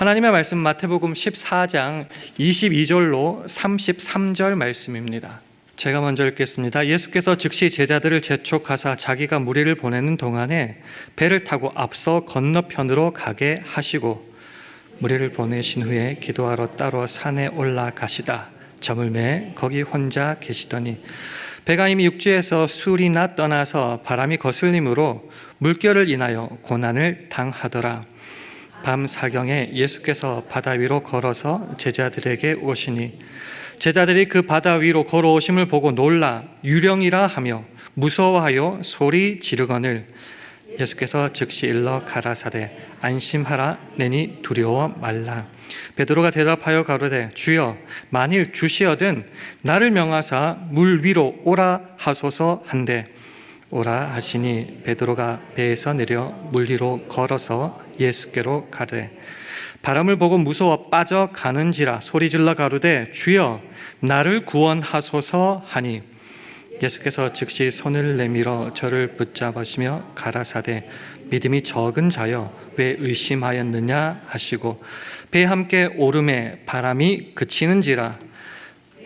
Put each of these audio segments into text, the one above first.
하나님의 말씀 마태복음 14장 22절로 33절 말씀입니다. 제가 먼저 읽겠습니다. 예수께서 즉시 제자들을 재촉하사 자기가 무리를 보내는 동안에 배를 타고 앞서 건너편으로 가게 하시고 무리를 보내신 후에 기도하러 따로 산에 올라가시다 저물매 거기 혼자 계시더니 배가 이미 육지에서 술이나 떠나서 바람이 거슬림으로 물결을 인하여 고난을 당하더라. 밤 사경에 예수께서 바다 위로 걸어서 제자들에게 오시니 제자들이 그 바다 위로 걸어오심을 보고 놀라 유령이라 하며 무서워하여 소리 지르거늘 예수께서 즉시 일러 가라사대 안심하라 내니 두려워 말라. 베드로가 대답하여 가로되 주여 만일 주시어든 나를 명하사 물 위로 오라 하소서 한데 오라 하시니 베드로가 배에서 내려 물 위로 걸어서 예수께로 가되 바람을 보고 무서워 빠져가는지라 소리질러 가로되 주여 나를 구원하소서 하니 예수께서 즉시 손을 내밀어 저를 붙잡으시며 가라사대 믿음이 적은 자여 왜 의심하였느냐 하시고 배에 함께 오름에 바람이 그치는지라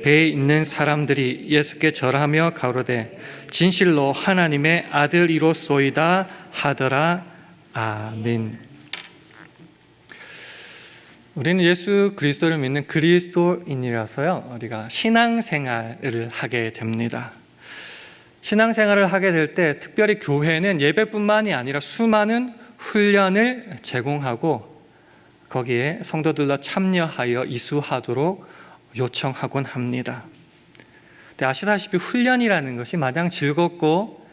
배에 있는 사람들이 예수께 절하며 가로되 진실로 하나님의 아들이로소이다 하더라. 아멘. 우리는 예수 그리스도를 믿는 그리스도인이라서요, 우리가 신앙생활을 하게 됩니다. 신앙생활을 하게 될 때 특별히 교회는 예배뿐만이 아니라 수많은 훈련을 제공하고 거기에 성도들로 참여하여 이수하도록 요청하곤 합니다. 근데 아시다시피 훈련이라는 것이 마냥 즐겁고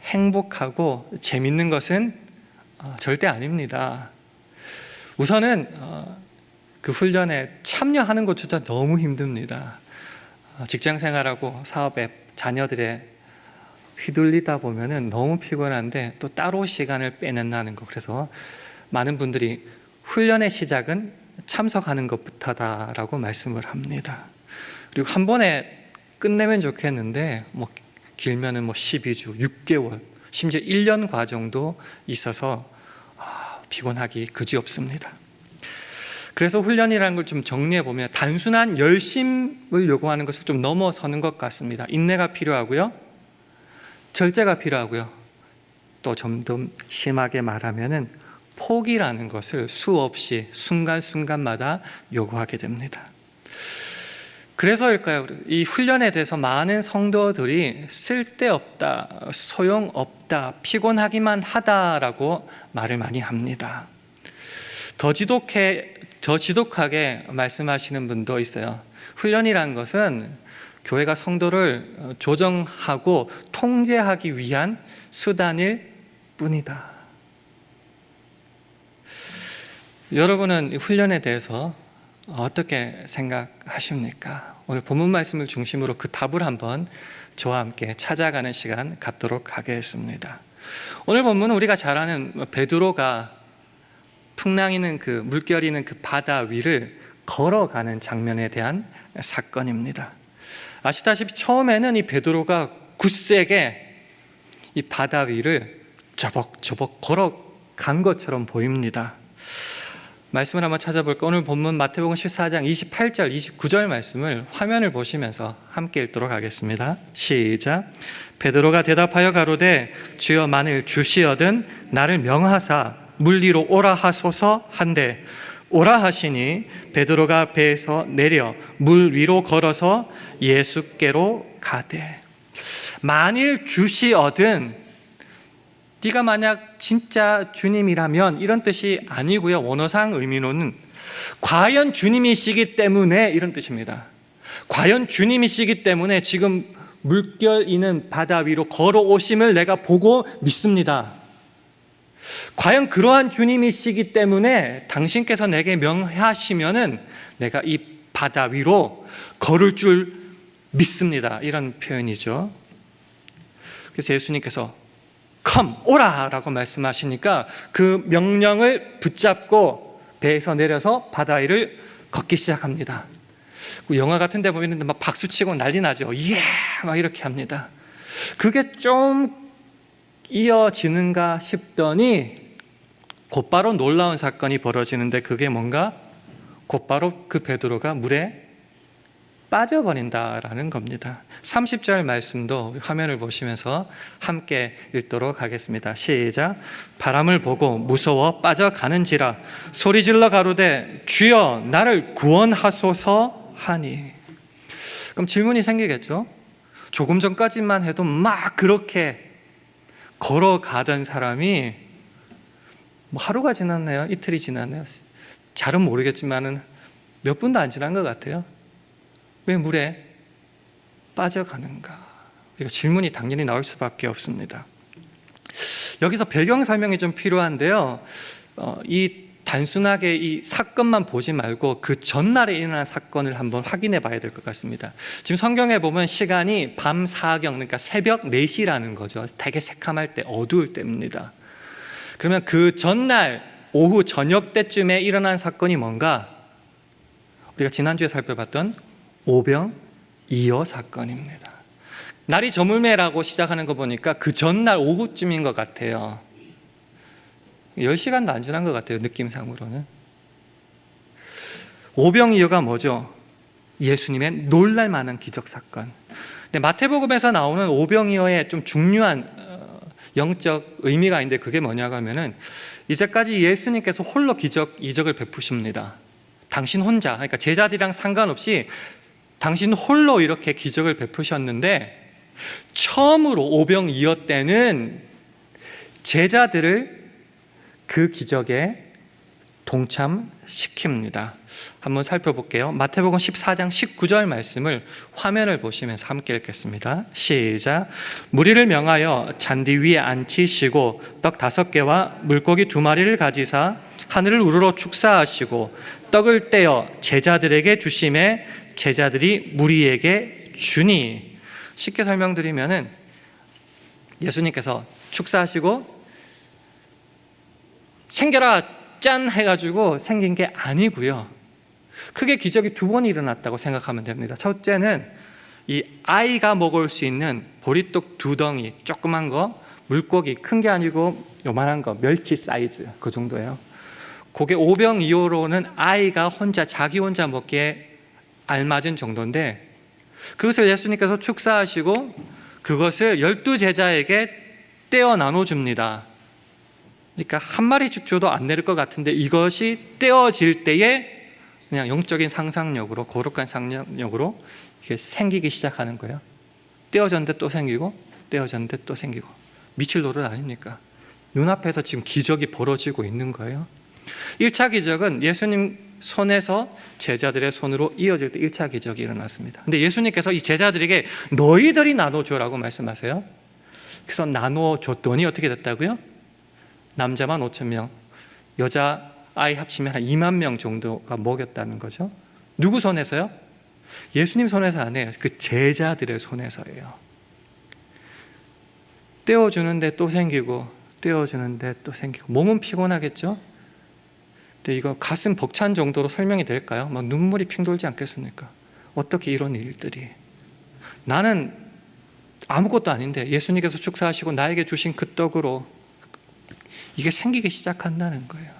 행복하고 재밌는 것은 절대 아닙니다. 우선은 그 훈련에 참여하는 것조차 너무 힘듭니다. 직장생활하고 사업에 자녀들의 휘둘리다 보면은 너무 피곤한데 또 따로 시간을 빼낸다는 거. 그래서 많은 분들이 훈련의 시작은 참석하는 것부터다라고 말씀을 합니다. 그리고 한 번에 끝내면 좋겠는데 길면은 12주, 6개월, 심지어 1년 과정도 있어서 피곤하기 그지없습니다. 그래서 훈련이라는 걸 좀 정리해 보면 단순한 열심을 요구하는 것을 좀 넘어서는 것 같습니다. 인내가 필요하고요, 절제가 필요하고요, 또 좀 더 심하게 말하면은 포기라는 것을 수없이 순간순간마다 요구하게 됩니다. 그래서일까요? 이 훈련에 대해서 많은 성도들이 쓸데없다, 소용없다, 피곤하기만 하다라고 말을 많이 합니다. 더 지독하게 말씀하시는 분도 있어요. 훈련이라는 것은 교회가 성도를 조정하고 통제하기 위한 수단일 뿐이다. 여러분은 훈련에 대해서 어떻게 생각하십니까? 오늘 본문 말씀을 중심으로 그 답을 한번 저와 함께 찾아가는 시간 갖도록 하겠습니다. 오늘 본문은 우리가 잘 아는 베드로가 풍랑이는 그 물결이는 그 바다 위를 걸어가는 장면에 대한 사건입니다. 아시다시피 처음에는 이 베드로가 굳세게 이 바다 위를 저벅저벅 걸어간 것처럼 보입니다. 말씀을 한번 찾아볼까? 오늘 본문 마태복음 14장 28절, 29절 말씀을 화면을 보시면서 함께 읽도록 하겠습니다. 시작. 베드로가 대답하여 가로되 주여 만일 주시어든 나를 명하사 물 위로 오라 하소서 한데 오라 하시니 베드로가 배에서 내려 물 위로 걸어서 예수께로 가되 만일 주시어든 네가 만약 진짜 주님이라면 이런 뜻이 아니고요. 원어상 의미로는 과연 주님이시기 때문에 이런 뜻입니다. 과연 주님이시기 때문에 지금 물결 있는 바다 위로 걸어오심을 내가 보고 믿습니다. 과연 그러한 주님이시기 때문에 당신께서 내게 명하시면은 내가 이 바다 위로 걸을 줄 믿습니다. 이런 표현이죠. 그래서 예수님께서 come, 오라 라고 말씀하시니까 그 명령을 붙잡고 배에서 내려서 바다 위를 걷기 시작합니다. 영화 같은 데 보면 막 박수치고 난리 나죠. 예! 막 이렇게 합니다. 그게 좀 이어지는가 싶더니 곧바로 놀라운 사건이 벌어지는데 그게 뭔가 곧바로 그 베드로가 물에 빠져버린다라는 겁니다. 30절 말씀도 화면을 보시면서 함께 읽도록 하겠습니다. 시작. 바람을 보고 무서워 빠져가는지라 소리질러 가로되 주여 나를 구원하소서 하니. 그럼 질문이 생기겠죠? 조금 전까지만 해도 막 그렇게 걸어가던 사람이 뭐 하루가 지났나요? 이틀이 지났나요? 잘은 모르겠지만은 몇 분도 안 지난 것 같아요. 왜 물에 빠져가는가? 그러니까 질문이 당연히 나올 수밖에 없습니다. 여기서 배경 설명이 좀 필요한데요. 이 단순하게 이 사건만 보지 말고 그 전날에 일어난 사건을 한번 확인해 봐야 될 것 같습니다. 지금 성경에 보면 시간이 밤 사경, 그러니까 새벽 4시라는 거죠. 되게 새카말 때, 어두울 때입니다. 그러면 그 전날 오후 저녁 때쯤에 일어난 사건이 뭔가? 우리가 지난주에 살펴봤던 오병이어 사건입니다. 날이 저물매라고 시작하는 거 보니까 그 전날 오후쯤인 것 같아요. 10시간도 안 지난 것 같아요, 느낌상으로는. 오병이어가 뭐죠? 예수님의 놀랄만한 기적사건. 근데 마태복음에서 나오는 오병이어의 좀 중요한 영적 의미가 있는데 그게 뭐냐고 하면은 이제까지 예수님께서 홀로 이적을 베푸십니다. 당신 혼자, 그러니까 제자들이랑 상관없이 당신 홀로 이렇게 기적을 베푸셨는데 처음으로 오병이어 때는 제자들을 그 기적에 동참시킵니다. 한번 살펴볼게요. 마태복음 14장 19절 말씀을 화면을 보시면서 함께 읽겠습니다. 시작. 무리를 명하여 잔디 위에 앉히시고 떡 5개와 물고기 2마리를 가지사 하늘을 우러러 축사하시고 떡을 떼어 제자들에게 주심에 제자들이 무리에게 주니. 쉽게 설명드리면은 예수님께서 축사하시고 생겨라 짠 해가지고 생긴 게 아니고요. 크게 기적이 2번 일어났다고 생각하면 됩니다. 첫째는 이 아이가 먹을 수 있는 보리떡 2덩이, 조그만 거, 물고기 큰 게 아니고 요만한 거, 멸치 사이즈 그 정도예요. 그게 오병이어로는 아이가 혼자 자기 혼자 먹기에 알맞은 정도인데 그것을 예수님께서 축사하시고 그것을 12제자에게 떼어 나눠줍니다. 그러니까 한 마리씩 줘도 안 내릴 것 같은데 이것이 떼어질 때에 그냥 영적인 상상력으로, 거룩한 상상력으로 이게 생기기 시작하는 거예요. 떼어졌는데 또 생기고 떼어졌는데 또 생기고. 미칠 노릇 아닙니까? 눈앞에서 지금 기적이 벌어지고 있는 거예요. 1차 기적은 예수님 손에서 제자들의 손으로 이어질 때 1차 기적이 일어났습니다. 근데 예수님께서 이 제자들에게 너희들이 나눠줘라고 말씀하세요. 그래서 나눠줬더니 어떻게 됐다고요? 남자만 5,000명, 여자 아이 합치면 한 2만 명 정도가 먹였다는 거죠. 누구 손에서요? 예수님 손에서 아니에요. 그 제자들의 손에서예요. 떼어주는데 또 생기고 떼어주는데 또 생기고. 몸은 피곤하겠죠? 근데 이거 가슴 벅찬 정도로 설명이 될까요? 막 눈물이 핑 돌지 않겠습니까? 어떻게 이런 일들이. 나는 아무것도 아닌데 예수님께서 축사하시고 나에게 주신 그 떡으로 이게 생기기 시작한다는 거예요.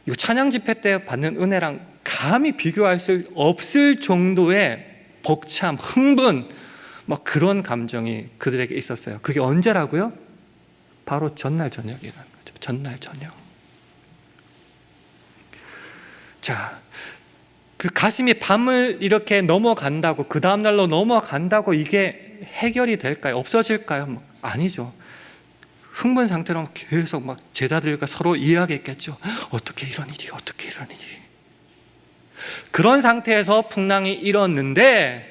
이거 찬양 집회 때 받는 은혜랑 감히 비교할 수 없을 정도의 벅참, 흥분, 막 그런 감정이 그들에게 있었어요. 그게 언제라고요? 바로 전날 저녁이라는 거죠. 전날 저녁. 자, 그 가슴이 밤을 이렇게 넘어간다고, 그 다음날로 넘어간다고 이게 해결이 될까요? 없어질까요? 아니죠. 흥분 상태로 계속 막 제자들과 서로 이야기했겠죠. 어떻게 이런 일이, 어떻게 이런 일이. 그런 상태에서 풍랑이 일었는데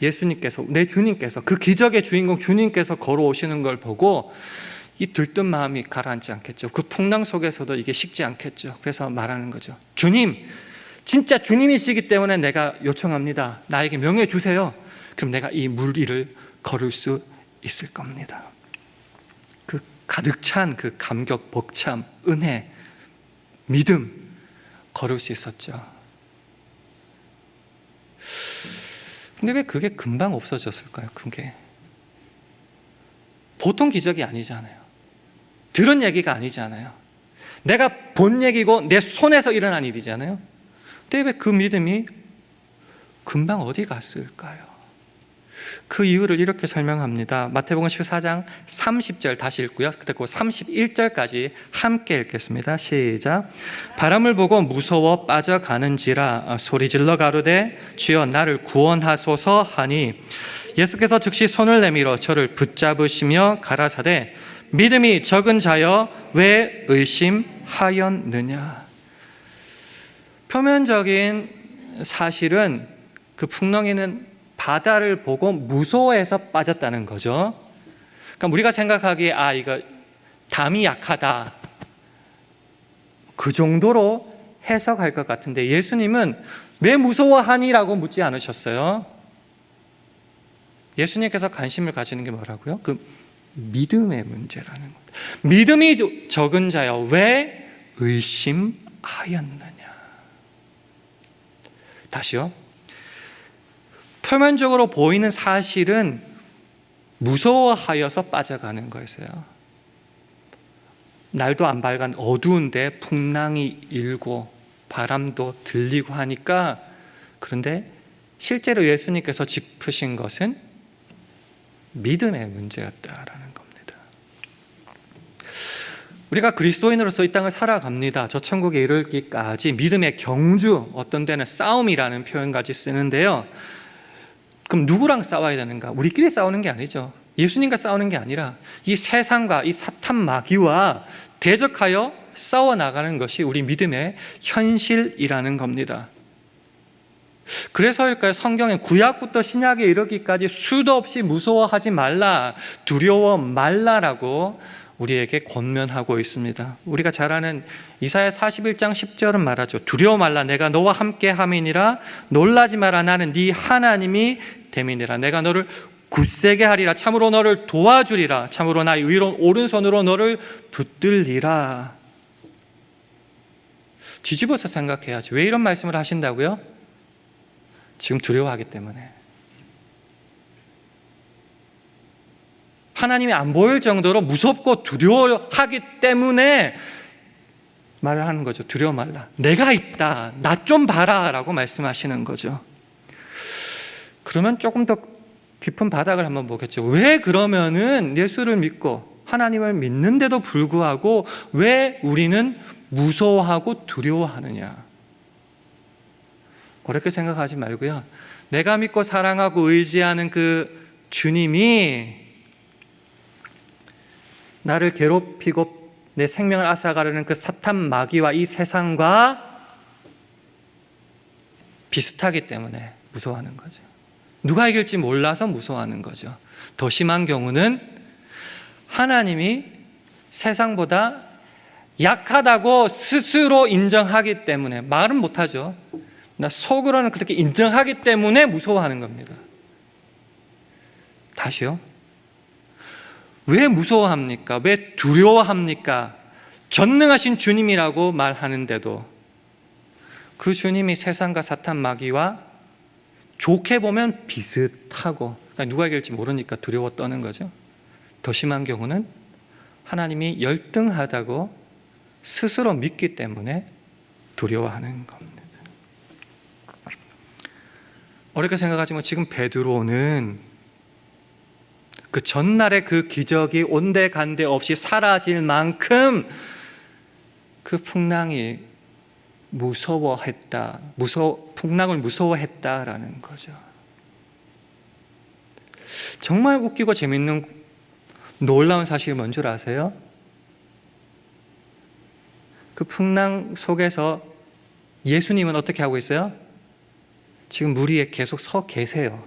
예수님께서, 내 주님께서, 그 기적의 주인공 주님께서 걸어오시는 걸 보고 이 들뜬 마음이 가라앉지 않겠죠. 그 풍랑 속에서도 이게 식지 않겠죠. 그래서 말하는 거죠. 주님, 진짜 주님이시기 때문에 내가 요청합니다. 나에게 명예 주세요. 그럼 내가 이 물 위를 걸을 수 있을 겁니다. 그 가득 찬 그 감격, 벅참, 은혜, 믿음 걸을 수 있었죠. 근데 왜 그게 금방 없어졌을까요? 그게 보통 기적이 아니잖아요. 들은 얘기가 아니잖아요. 내가 본 얘기고 내 손에서 일어난 일이잖아요. 근데 왜 그 믿음이 금방 어디 갔을까요? 그 이유를 이렇게 설명합니다. 마태복음 14장 30절 다시 읽고요. 그리고 31절까지 함께 읽겠습니다. 시작. 바람을 보고 무서워 빠져가는지라 소리질러 가로되 주여 나를 구원하소서 하니 예수께서 즉시 손을 내밀어 저를 붙잡으시며 가라사대 믿음이 적은 자여 왜 의심하였느냐. 표면적인 사실은 그 풍랑에는 바다를 보고 무서워해서 빠졌다는 거죠. 그러니까 우리가 생각하기에 이거 담이 약하다, 그 정도로 해석할 것 같은데 예수님은 왜 무서워하니라고 묻지 않으셨어요. 예수님께서 관심을 가지는 게 뭐라고요? 그 믿음의 문제라는 것. 믿음이 적은 자여 왜 의심하였느냐. 다시요. 표면적으로 보이는 사실은 무서워하여서 빠져가는 거였어요. 날도 안 밝은 어두운데 풍랑이 일고 바람도 들리고 하니까, 그런데 실제로 예수님께서 짚으신 것은 믿음의 문제였다라는 겁니다. 우리가 그리스도인으로서 이 땅을 살아갑니다. 저 천국에 이르기까지 믿음의 경주, 어떤 때는 싸움이라는 표현까지 쓰는데요. 그럼 누구랑 싸워야 되는가? 우리끼리 싸우는 게 아니죠. 예수님과 싸우는 게 아니라 이 세상과 이 사탄 마귀와 대적하여 싸워나가는 것이 우리 믿음의 현실이라는 겁니다. 그래서일까요? 성경에 구약부터 신약에 이르기까지 수도 없이 무서워하지 말라, 두려워 말라라고 우리에게 권면하고 있습니다. 우리가 잘 아는 이사야 41장 10절은 말하죠. 두려워 말라, 내가 너와 함께 함이니라. 놀라지 마라, 나는 네 하나님이 됨이니라. 내가 너를 굳세게 하리라. 참으로 너를 도와주리라. 참으로 나의 의로운 오른손으로 너를 붙들리라. 뒤집어서 생각해야죠. 왜 이런 말씀을 하신다고요? 지금 두려워하기 때문에. 하나님이 안 보일 정도로 무섭고 두려워하기 때문에 말을 하는 거죠. 두려워 말라, 내가 있다, 나 좀 봐라 라고 말씀하시는 거죠. 그러면 조금 더 깊은 바닥을 한번 보겠죠. 왜 그러면은 예수를 믿고 하나님을 믿는데도 불구하고 왜 우리는 무서워하고 두려워하느냐. 어렵게 생각하지 말고요, 내가 믿고 사랑하고 의지하는 그 주님이 나를 괴롭히고 내 생명을 앗아가려는 그 사탄 마귀와 이 세상과 비슷하기 때문에 무서워하는 거죠. 누가 이길지 몰라서 무서워하는 거죠. 더 심한 경우는 하나님이 세상보다 약하다고 스스로 인정하기 때문에, 말은 못하죠. 속으로는 그렇게 인정하기 때문에 무서워하는 겁니다. 다시요. 왜 무서워합니까? 왜 두려워합니까? 전능하신 주님이라고 말하는데도 그 주님이 세상과 사탄 마귀와 좋게 보면 비슷하고, 그러니까 누가 이길지 모르니까 두려워 떠는 거죠. 더 심한 경우는 하나님이 열등하다고 스스로 믿기 때문에 두려워하는 겁니다. 어렵게 생각하지만 지금 베드로는 그 전날의 그 기적이 온데간데 없이 사라질 만큼 그 풍랑이 풍랑을 무서워했다라는 거죠. 정말 웃기고 재밌는 놀라운 사실이 뭔 줄 아세요? 그 풍랑 속에서 예수님은 어떻게 하고 있어요? 지금 물 위에 계속 서 계세요.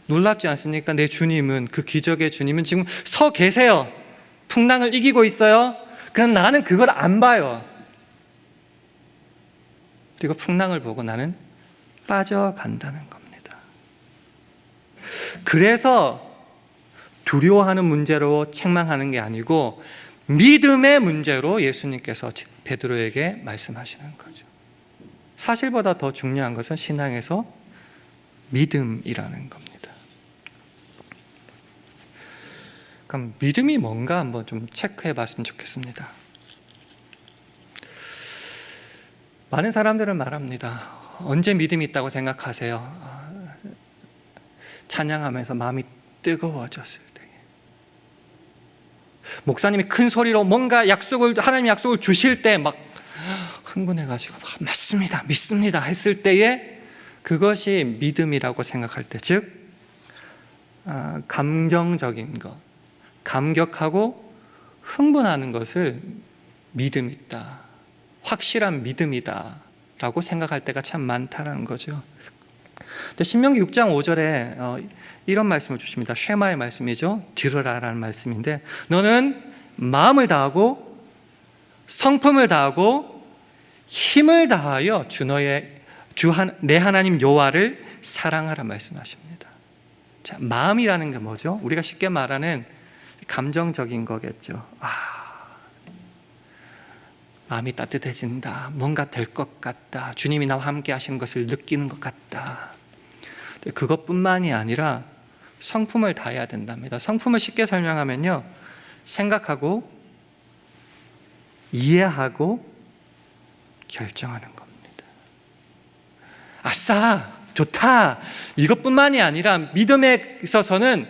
놀랍지 않습니까? 내 주님은, 그 기적의 주님은 지금 서 계세요. 풍랑을 이기고 있어요. 그럼 나는 그걸 안 봐요. 그리고 풍랑을 보고 나는 빠져간다는 겁니다. 그래서 두려워하는 문제로 책망하는 게 아니고 믿음의 문제로 예수님께서 베드로에게 말씀하시는 거죠. 사실보다 더 중요한 것은 신앙에서 믿음이라는 겁니다. 그럼 믿음이 뭔가 한번 좀 체크해 봤으면 좋겠습니다. 많은 사람들은 말합니다. 언제 믿음이 있다고 생각하세요? 찬양하면서 마음이 뜨거워졌을 때. 목사님이 큰 소리로 뭔가 하나님 약속을 주실 때 막 흥분해가지고 맞습니다, 믿습니다 했을 때에 그것이 믿음이라고 생각할 때, 즉 감정적인 것, 감격하고 흥분하는 것을 믿음 있다, 확실한 믿음이다 라고 생각할 때가 참 많다는 거죠. 근데 신명기 6장 5절에 이런 말씀을 주십니다. 쉐마의 말씀이죠. 들으라라는 말씀인데, 너는 마음을 다하고 성품을 다하고 힘을 다하여 내 하나님 여호와를 사랑하라 말씀하십니다. 자, 마음이라는 게 뭐죠? 우리가 쉽게 말하는 감정적인 거겠죠. 마음이 따뜻해진다, 뭔가 될 것 같다, 주님이 나와 함께 하시는 것을 느끼는 것 같다. 그것뿐만이 아니라 성품을 다해야 된답니다. 성품을 쉽게 설명하면요, 생각하고 이해하고 결정하는 겁니다. 아싸, 좋다, 이것뿐만이 아니라 믿음에 있어서는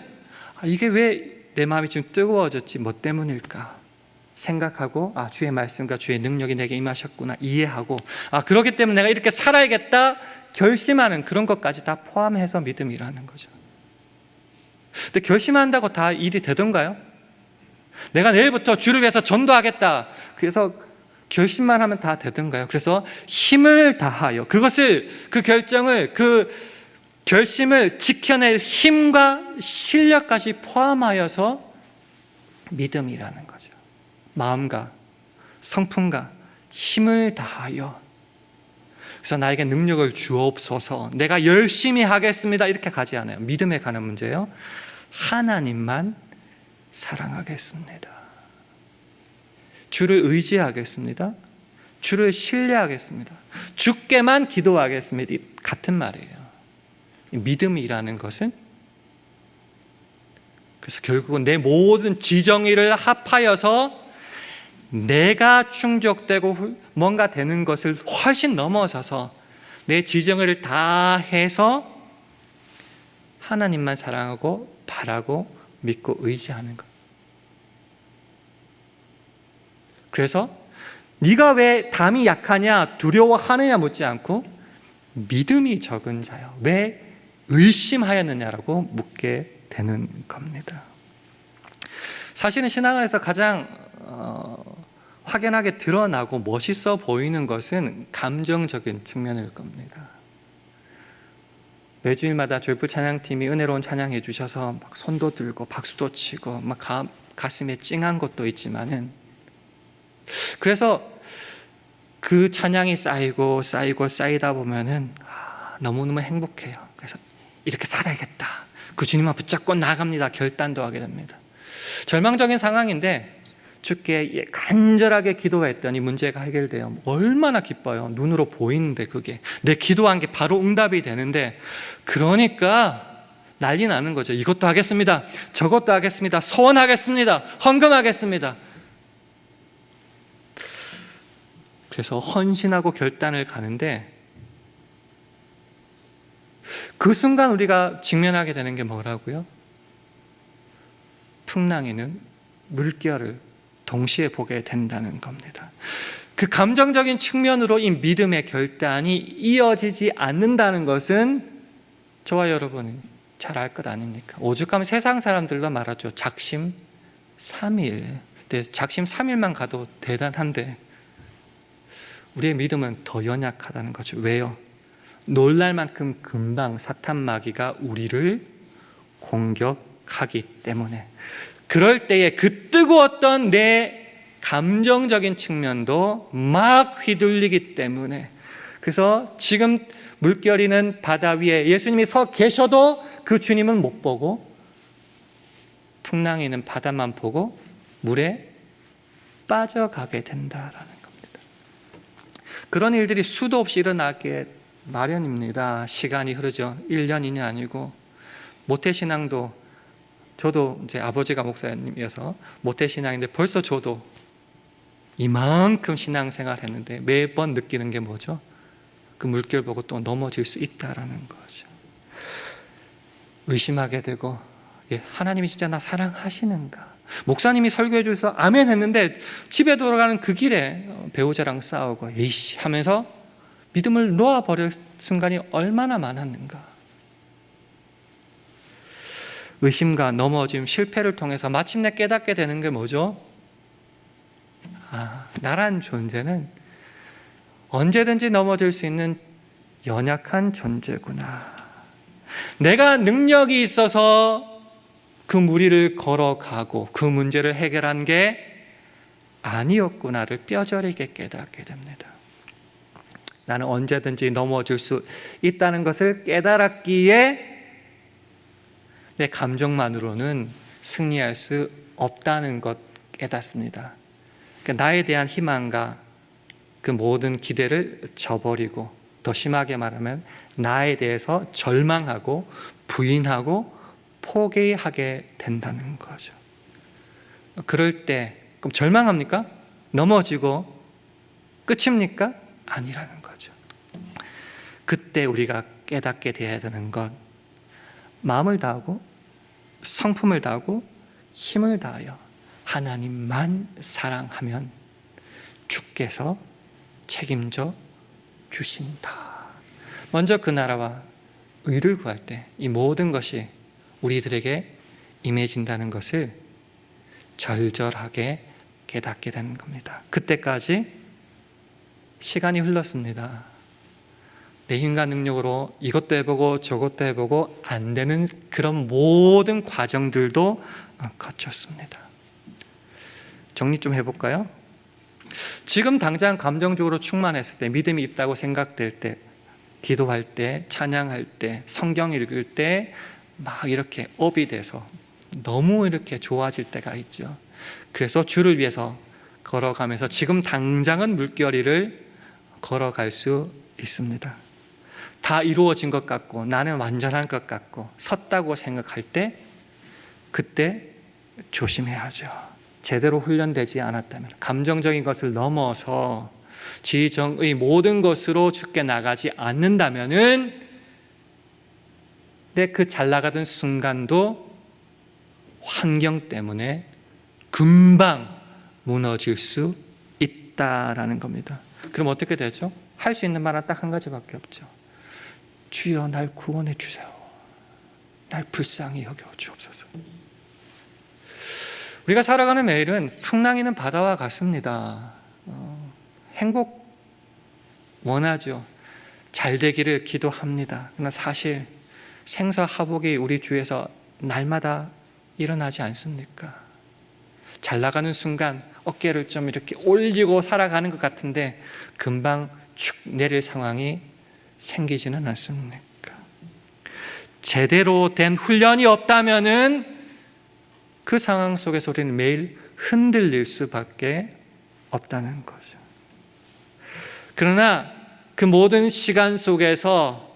이게 왜 내 마음이 지금 뜨거워졌지, 뭐 때문일까 생각하고, 주의 말씀과 주의 능력이 내게 임하셨구나 이해하고, 그렇기 때문에 내가 이렇게 살아야겠다 결심하는 그런 것까지 다 포함해서 믿음이라는 거죠. 근데 결심한다고 다 일이 되던가요? 내가 내일부터 주를 위해서 전도하겠다, 그래서 결심만 하면 다 되던가요? 그래서 힘을 다하여 그 결심을 지켜낼 힘과 실력까지 포함하여서 믿음이라는 거죠. 마음과 성품과 힘을 다하여, 그래서 나에게 능력을 주옵소서, 내가 열심히 하겠습니다 이렇게 가지 않아요. 믿음에 가는 문제예요. 하나님만 사랑하겠습니다, 주를 의지하겠습니다, 주를 신뢰하겠습니다, 주께만 기도하겠습니다, 같은 말이에요. 믿음이라는 것은, 그래서 결국은 내 모든 지정의를 합하여서 내가 충족되고 뭔가 되는 것을 훨씬 넘어서서 내 지정의를 다 해서 하나님만 사랑하고 바라고 믿고 의지하는 것. 그래서 네가 왜 담이 약하냐 두려워하느냐 묻지 않고 믿음이 적은 자여 왜 의심하였느냐라고 묻게 되는 겁니다. 사실은 신앙에서 가장 확연하게 드러나고 멋있어 보이는 것은 감정적인 측면일 겁니다. 매주일마다 조이풀 찬양팀이 은혜로운 찬양해 주셔서 막 손도 들고 박수도 치고 막 가슴에 찡한 것도 있지만은, 그래서 그 찬양이 쌓이고 쌓이다 보면은 너무너무 행복해요. 그래서 이렇게 살아야겠다, 그 주님만 붙잡고 나갑니다 결단도 하게 됩니다. 절망적인 상황인데 주께 간절하게 기도했더니 문제가 해결돼요. 얼마나 기뻐요. 눈으로 보이는데 그게 내 기도한 게 바로 응답이 되는데, 그러니까 난리 나는 거죠. 이것도 하겠습니다, 저것도 하겠습니다, 소원하겠습니다, 헌금하겠습니다. 그래서 헌신하고 결단을 가는데, 그 순간 우리가 직면하게 되는 게 뭐라고요? 풍랑이는 물결을 동시에 보게 된다는 겁니다. 그 감정적인 측면으로 이 믿음의 결단이 이어지지 않는다는 것은 저와 여러분이 잘 알 것 아닙니까? 오죽하면 세상 사람들도 말하죠. 작심 3일. 근데 작심 3일만 가도 대단한데 우리의 믿음은 더 연약하다는 거죠. 왜요? 놀랄 만큼 금방 사탄 마귀가 우리를 공격하기 때문에. 그럴 때에 그 뜨거웠던 내 감정적인 측면도 막 휘둘리기 때문에, 그래서 지금 물결이는 바다 위에 예수님이 서 계셔도 그 주님은 못 보고, 풍랑이는 바다만 보고 물에 빠져가게 된다라는 겁니다. 그런 일들이 수도 없이 일어나게 마련입니다. 시간이 흐르죠. 1년, 2년 아니고 모태신앙도 저도 이제 아버지가 목사님이어서 모태신앙인데 벌써 저도 이만큼 신앙생활 했는데 매번 느끼는 게 뭐죠? 그 물결 보고 또 넘어질 수 있다라는 거죠. 의심하게 되고, 하나님이 진짜 나 사랑하시는가? 목사님이 설교해 주셔서 아멘 했는데 집에 돌아가는 그 길에 배우자랑 싸우고 에이씨 하면서 믿음을 놓아버릴 순간이 얼마나 많았는가. 의심과 넘어짐, 실패를 통해서 마침내 깨닫게 되는 게 뭐죠? 나란 존재는 언제든지 넘어질 수 있는 연약한 존재구나. 내가 능력이 있어서 그 무리를 걸어가고 그 문제를 해결한 게 아니었구나를 뼈저리게 깨닫게 됩니다. 나는 언제든지 넘어질 수 있다는 것을 깨달았기에 내 감정만으로는 승리할 수 없다는 것 깨닫습니다. 그러니까 나에 대한 희망과 그 모든 기대를 저버리고, 더 심하게 말하면 나에 대해서 절망하고 부인하고 포기하게 된다는 거죠. 그럴 때 그럼 절망합니까? 넘어지고 끝입니까? 아니라는 거죠. 그때 우리가 깨닫게 되어야 되는 것, 마음을 다하고 성품을 다하고 힘을 다하여 하나님만 사랑하면 주께서 책임져 주신다. 먼저 그 나라와 의를 구할 때 이 모든 것이 우리들에게 임해진다는 것을 절절하게 깨닫게 되는 겁니다. 그때까지 시간이 흘렀습니다. 내 힘과 능력으로 이것도 해보고 저것도 해보고 안 되는 그런 모든 과정들도 거쳤습니다. 정리 좀 해볼까요? 지금 당장 감정적으로 충만했을 때, 믿음이 있다고 생각될 때, 기도할 때, 찬양할 때, 성경 읽을 때 막 이렇게 업이 돼서 너무 이렇게 좋아질 때가 있죠. 그래서 주를 위해서 걸어가면서 지금 당장은 물결이를 걸어갈 수 있습니다. 다 이루어진 것 같고 나는 완전한 것 같고 섰다고 생각할 때 그때 조심해야죠. 제대로 훈련되지 않았다면, 감정적인 것을 넘어서 지정의 모든 것으로 주께 나가지 않는다면은 내 그 잘 나가던 순간도 환경 때문에 금방 무너질 수 있다라는 겁니다. 그럼 어떻게 되죠? 할 수 있는 말은 딱 한 가지밖에 없죠. 주여 날 구원해 주세요. 날 불쌍히 여겨 주옵소서. 우리가 살아가는 매일은 풍랑이는 바다와 같습니다. 행복 원하죠. 잘 되기를 기도합니다. 그러나 사실 생사하복이 우리 주에서 날마다 일어나지 않습니까? 잘 나가는 순간 어깨를 좀 이렇게 올리고 살아가는 것 같은데 금방 축 내릴 상황이 생기지는 않습니까? 제대로 된 훈련이 없다면은 그 상황 속에서 우리는 매일 흔들릴 수밖에 없다는 거죠. 그러나 그 모든 시간 속에서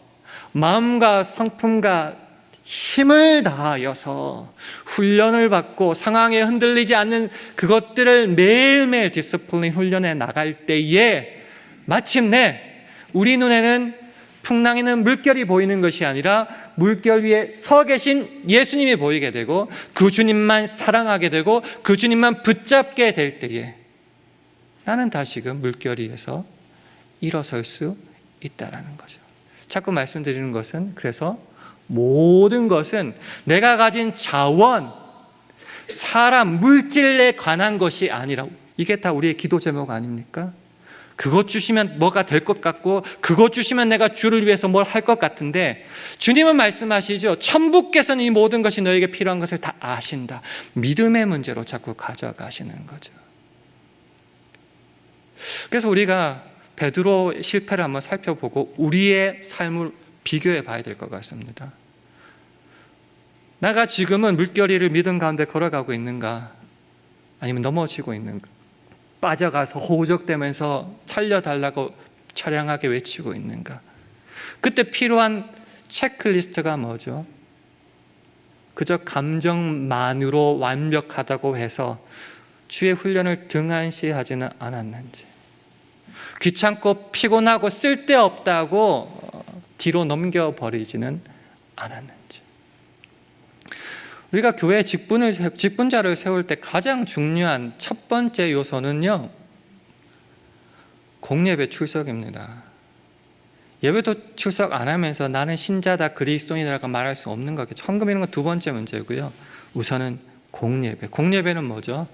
마음과 성품과 힘을 다하여서 훈련을 받고 상황에 흔들리지 않는 그것들을 매일매일 디스플린 훈련해 나갈 때에 마침내 우리 눈에는 풍랑에는 물결이 보이는 것이 아니라 물결 위에 서 계신 예수님이 보이게 되고 그 주님만 사랑하게 되고 그 주님만 붙잡게 될 때에 나는 다시금 물결 위에서 일어설 수 있다는 거죠. 자꾸 말씀드리는 것은, 그래서 모든 것은 내가 가진 자원, 사람, 물질에 관한 것이 아니라, 이게 다 우리의 기도 제목 아닙니까? 그것 주시면 뭐가 될 것 같고 그것 주시면 내가 주를 위해서 뭘 할 것 같은데, 주님은 말씀하시죠. 천부께서는 이 모든 것이 너에게 필요한 것을 다 아신다. 믿음의 문제로 자꾸 가져가시는 거죠. 그래서 우리가 베드로 실패를 한번 살펴보고 우리의 삶을 비교해 봐야 될 것 같습니다. 내가 지금은 물결이를 믿음 가운데 걸어가고 있는가? 아니면 넘어지고 있는가? 빠져가서 호우적대면서 살려달라고 처량하게 외치고 있는가? 그때 필요한 체크리스트가 뭐죠? 그저 감정만으로 완벽하다고 해서 주의 훈련을 등한시하지는 않았는지, 귀찮고 피곤하고 쓸데없다고 뒤로 넘겨버리지는 않았는지. 우리가 교회 직분자를 세울 때 가장 중요한 첫 번째 요소는요, 공예배 출석입니다. 예배도 출석 안 하면서 나는 신자다, 그리스도인이라고 말할 수 없는 거겠죠. 헌금 이런 건 두 번째 문제고요. 우선은 공예배. 공예배는 뭐죠?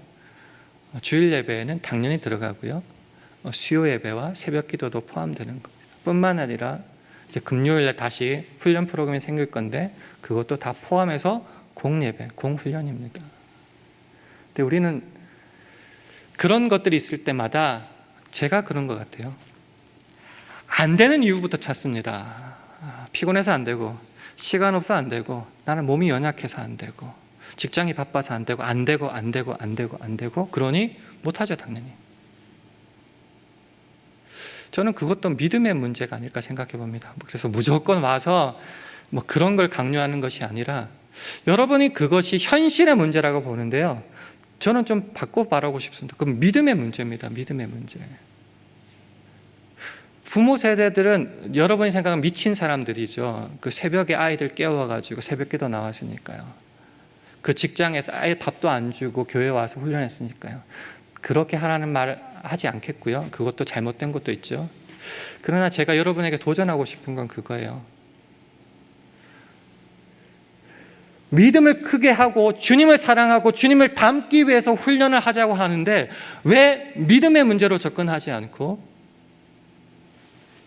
주일 예배에는 당연히 들어가고요. 수요 예배와 새벽 기도도 포함되는 겁니다. 뿐만 아니라 이제 금요일에 다시 훈련 프로그램이 생길 건데 그것도 다 포함해서 공예배, 공훈련입니다. 근데 우리는 그런 것들이 있을 때마다 제가 그런 것 같아요. 안 되는 이유부터 찾습니다. 피곤해서 안 되고, 시간 없어 안 되고, 나는 몸이 연약해서 안 되고, 직장이 바빠서 안 되고, 안 되고, 그러니 못하죠, 당연히. 저는 그것도 믿음의 문제가 아닐까 생각해 봅니다. 그래서 무조건 와서 뭐 그런 걸 강요하는 것이 아니라, 여러분이 그것이 현실의 문제라고 보는데요, 저는 좀 바꿔 말하고 싶습니다. 그건 믿음의 문제입니다. 믿음의 문제. 부모 세대들은 여러분이 생각하는 미친 사람들이죠. 그 새벽에 아이들 깨워가지고 새벽기도 나왔으니까요. 그 직장에서 아예 밥도 안 주고 교회 와서 훈련했으니까요. 그렇게 하라는 말 하지 않겠고요. 그것도 잘못된 것도 있죠. 그러나 제가 여러분에게 도전하고 싶은 건 그거예요. 믿음을 크게 하고 주님을 사랑하고 주님을 닮기 위해서 훈련을 하자고 하는데 왜 믿음의 문제로 접근하지 않고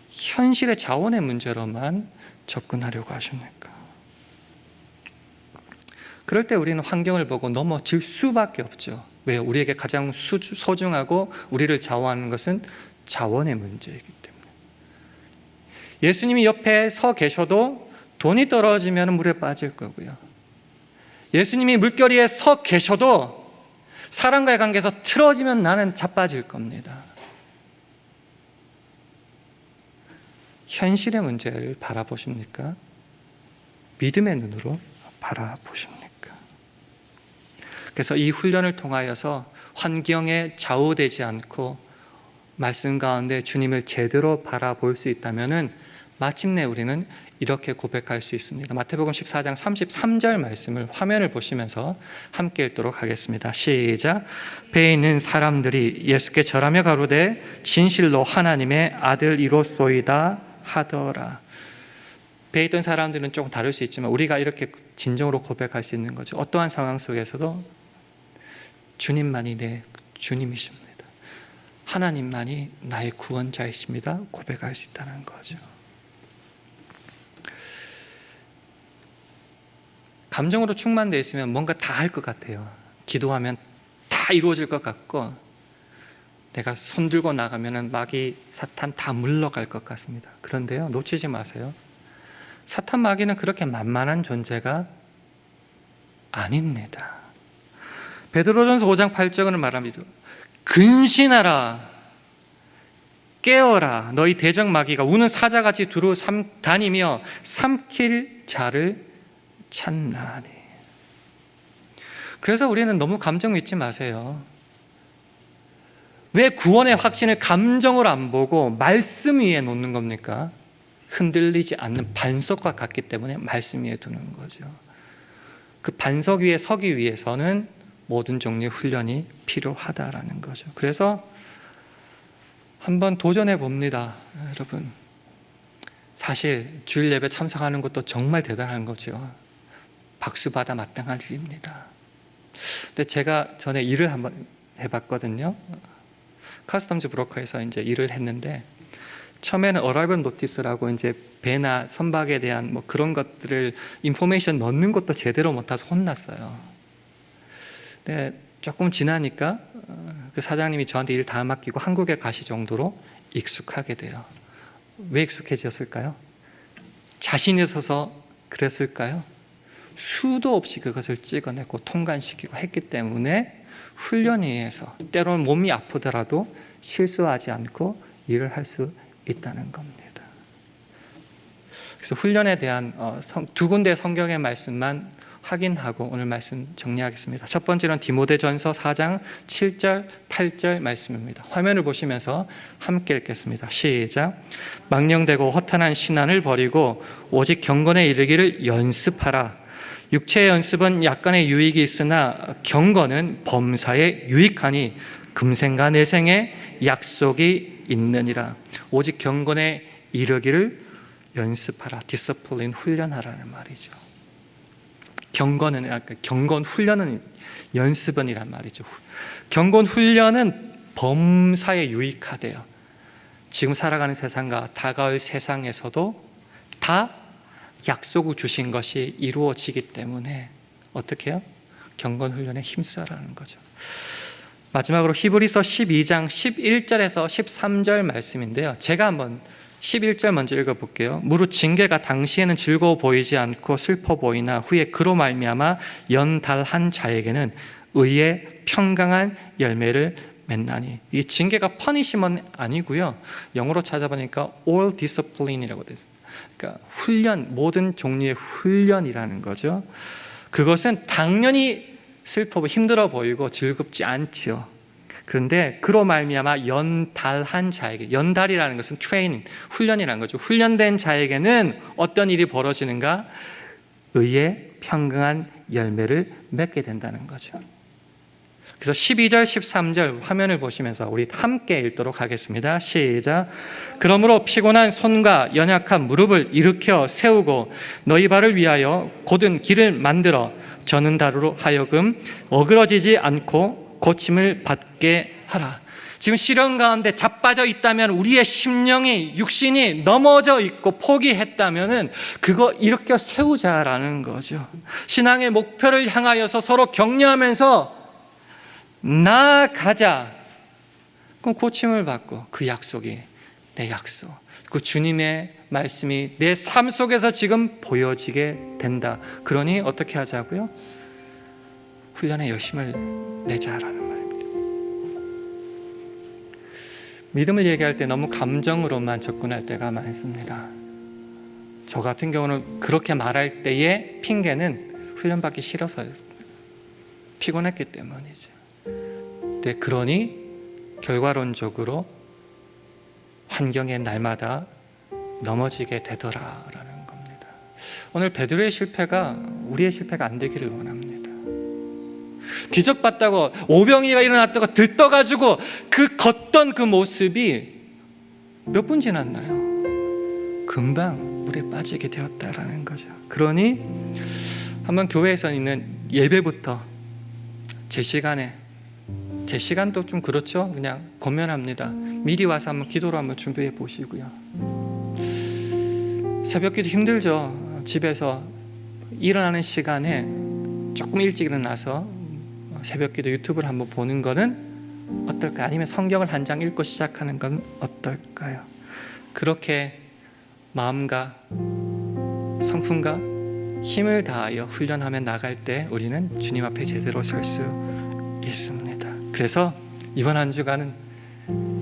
현실의 자원의 문제로만 접근하려고 하십니까? 그럴 때 우리는 환경을 보고 넘어질 수밖에 없죠. 왜요? 우리에게 가장 소중하고 우리를 좌우하는 것은 자원의 문제이기 때문에. 예수님이 옆에 서 계셔도 돈이 떨어지면 물에 빠질 거고요. 예수님이 물결위에 서 계셔도 사람과의 관계에서 틀어지면 나는 자빠질 겁니다. 현실의 문제를 바라보십니까? 믿음의 눈으로 바라보십니까? 그래서 이 훈련을 통하여서 환경에 좌우되지 않고 말씀 가운데 주님을 제대로 바라볼 수 있다면 마침내 우리는 이렇게 고백할 수 있습니다. 마태복음 14장 33절 말씀을 화면을 보시면서 함께 읽도록 하겠습니다. 시작. 배에 있는 사람들이 예수께 절하며 가로되 진실로 하나님의 아들이로소이다 하더라. 배에 있던 사람들은 조금 다를 수 있지만 우리가 이렇게 진정으로 고백할 수 있는 거죠. 어떠한 상황 속에서도 주님만이 내 주님이십니다. 하나님만이 나의 구원자이십니다. 고백할 수 있다는 거죠. 감정으로 충만되어 있으면 뭔가 다 할 것 같아요. 기도하면 다 이루어질 것 같고 내가 손 들고 나가면 마귀, 사탄 다 물러갈 것 같습니다. 그런데요, 놓치지 마세요. 사탄, 마귀는 그렇게 만만한 존재가 아닙니다. 베드로전서 5장 8절은 말합니다. 근신하라, 깨어라, 너희 대적 마귀가 우는 사자같이 두루 다니며 삼킬 자를 찾나니. 그래서 우리는 너무 감정 믿지 마세요. 왜 구원의 확신을 감정으로 안 보고 말씀 위에 놓는 겁니까? 흔들리지 않는 반석과 같기 때문에 말씀 위에 두는 거죠. 그 반석 위에 서기 위해서는 모든 종류의 훈련이 필요하다라는 거죠. 그래서 한번 도전해 봅니다, 여러분. 사실 주일 예배 참석하는 것도 정말 대단한 거죠. 박수 받아 마땅한 일입니다. 근데 제가 전에 일을 한번 해봤거든요. 커스텀즈 브로커에서 이제 일을 했는데 처음에는 어라이벌 노티스라고 이제 배나 선박에 대한 뭐 그런 것들을 인포메이션 넣는 것도 제대로 못해서 혼났어요. 근데 조금 지나니까 그 사장님이 저한테 일 다 맡기고 한국에 가실 정도로 익숙하게 돼요. 왜 익숙해졌을까요? 자신이 있어서 그랬을까요? 수도 없이 그것을 찍어내고 통관시키고 했기 때문에 훈련에 의해서 때로는 몸이 아프더라도 실수하지 않고 일을 할 수 있다는 겁니다. 그래서 훈련에 대한 두 군데 성경의 말씀만 확인하고 오늘 말씀 정리하겠습니다. 첫 번째는 디모데전서 4장 7절 8절 말씀입니다. 화면을 보시면서 함께 읽겠습니다. 시작. 망령되고 허탄한 신앙을 버리고 오직 경건에 이르기를 연습하라. 육체의 연습은 약간의 유익이 있으나 경건은 범사에 유익하니 금생과 내생에 약속이 있느니라. 오직 경건에 이르기를 연습하라. 디스플린, 훈련하라는 말이죠. 경건 훈련은 연습은이란 말이죠. 경건 훈련은 범사에 유익하대요. 지금 살아가는 세상과 다가올 세상에서도 다 약속을 주신 것이 이루어지기 때문에 어떻게 해요? 경건 훈련에 힘써라는 거죠. 마지막으로 히브리서 12장 11절에서 13절 말씀인데요. 제가 한번 11절 먼저 읽어볼게요. 무릇 징계가 당시에는 즐거워 보이지 않고 슬퍼 보이나 후에 그로 말미암아 연달한 자에게는 의의 평강한 열매를 맺나니. 이 징계가 퍼니시먼 아니고요. 영어로 찾아보니까 all discipline이라고 되어 있습니다. 그러니까 훈련, 모든 종류의 훈련이라는 거죠. 그것은 당연히 슬퍼, 힘들어 보이고 즐겁지 않죠. 그런데 그로 말미암아 연달한 자에게, 연달이라는 것은 트레이닝, 훈련이라는 거죠. 훈련된 자에게는 어떤 일이 벌어지는가? 의의 평강한 열매를 맺게 된다는 거죠. 그래서 12절, 13절 화면을 보시면서 우리 함께 읽도록 하겠습니다. 시작. 그러므로 피곤한 손과 연약한 무릎을 일으켜 세우고 너희 발을 위하여 곧은 길을 만들어 저는 다루로 하여금 어그러지지 않고 고침을 받게 하라. 지금 시련 가운데 자빠져 있다면, 우리의 심령이, 육신이 넘어져 있고 포기했다면 그거 일으켜 세우자라는 거죠. 신앙의 목표를 향하여서 서로 격려하면서 나아가자. 그럼 고침을 받고 그 약속이 내 약속, 그 주님의 말씀이 내 삶 속에서 지금 보여지게 된다. 그러니 어떻게 하자고요? 훈련에 열심을 내자라는 말입니다. 믿음을 얘기할 때 너무 감정으로만 접근할 때가 많습니다. 저 같은 경우는 그렇게 말할 때의 핑계는 훈련받기 싫어서였습니다. 피곤했기 때문이죠. 네, 그러니 결과론적으로 환경에 날마다 넘어지게 되더라라는 겁니다. 오늘 베드로의 실패가 우리의 실패가 안 되기를 원합니다. 기적봤다고 오병이가 일어났다고 들떠가지고 그 걷던 그 모습이 몇 분 지났나요? 금방 물에 빠지게 되었다라는 거죠. 그러니 한번 교회에서 있는 예배부터 제 시간도 좀 그렇죠. 그냥 권면합니다. 미리 와서 한번 기도로 한번 준비해 보시고요. 새벽기도 힘들죠. 집에서 일어나는 시간에 조금 일찍 일어나서 새벽기도 유튜브를 한번 보는 거는 어떨까요? 아니면 성경을 한 장 읽고 시작하는 건 어떨까요? 그렇게 마음과 성품과 힘을 다하여 훈련하며 나갈 때 우리는 주님 앞에 제대로 설 수 있습니다. 그래서 이번 한 주간은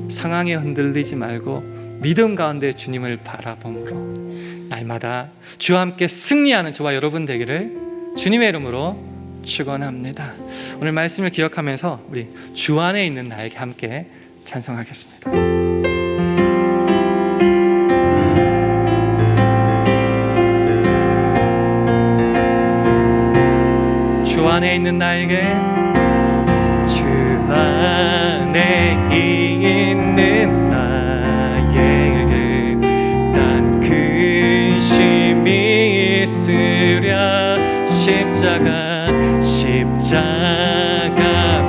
상황에 흔들리지 말고 믿음 가운데 주님을 바라봄으로 날마다 주와 함께 승리하는 저와 여러분 되기를 주님의 이름으로 축원합니다. 오늘 말씀을 기억하면서 우리 주 안에 있는 나에게 함께 찬송하겠습니다. 주 안에 있는 나에게, 주 안에 있는 나에게 난 근심이 있으랴. 십자가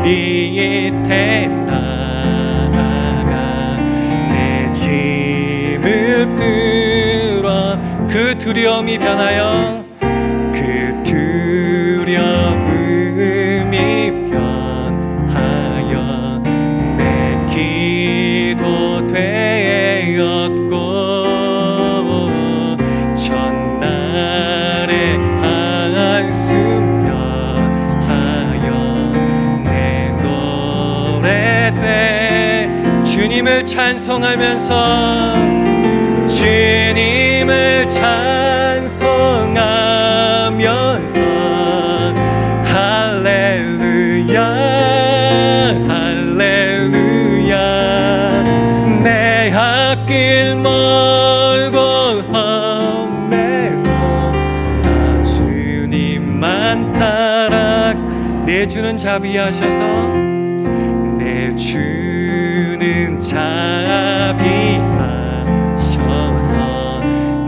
밑에 나아가 내 짐을 끌어 그 두려움이 변하여 그 두려움이 변하여 내 기도 되었고 전날의 한숨 변하여 내 노래 돼. 주님을 찬송하면서 주님을 찬송하면서 내 주는 자비하셔서 내 주는 자비하셔서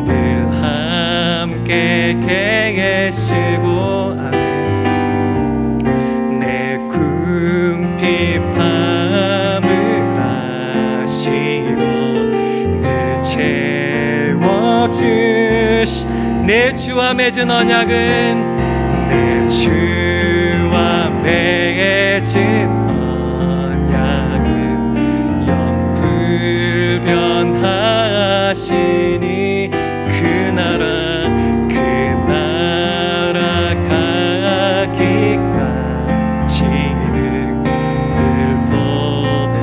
늘 함께 계시고 내 궁핍함을 아시고 늘 채워주시 내 주와 맺은 언약은 내 주와 맺은 언약은 영불변하시니 그 나라 가기까지는 늘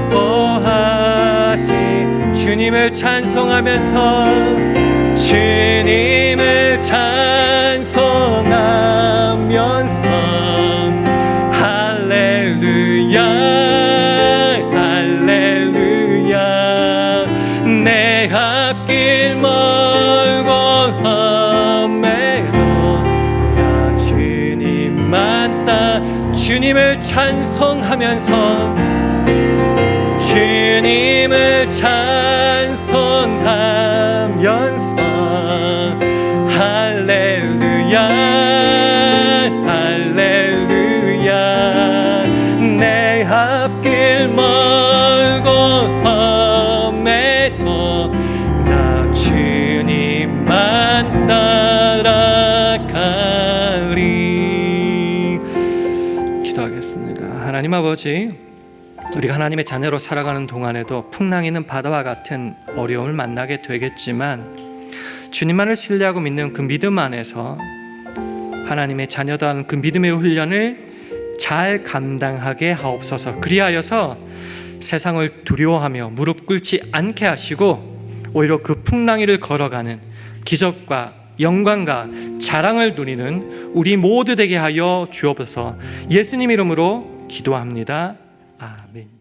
보호하시 주님을 찬송하면서 주님을 찬송하면서 할렐루야 할렐루야 내 앞길 멀고 험해도 나 주님만 따 주님을 찬송하면서 주님을 찬송하면서 할렐루야 할렐루야 내 앞길 멀고 험해도 나 주님만 따라가리. 기도하겠습니다. 하나님 아버지, 우리가 하나님의 자녀로 살아가는 동안에도 풍랑이는 바다와 같은 어려움을 만나게 되겠지만 주님만을 신뢰하고 믿는 그 믿음 안에서 하나님의 자녀다운 그 믿음의 훈련을 잘 감당하게 하옵소서. 그리하여서 세상을 두려워하며 무릎 꿇지 않게 하시고 오히려 그 풍랑이를 걸어가는 기적과 영광과 자랑을 누리는 우리 모두 되게 하여 주옵소서. 예수님 이름으로 기도합니다. 아멘.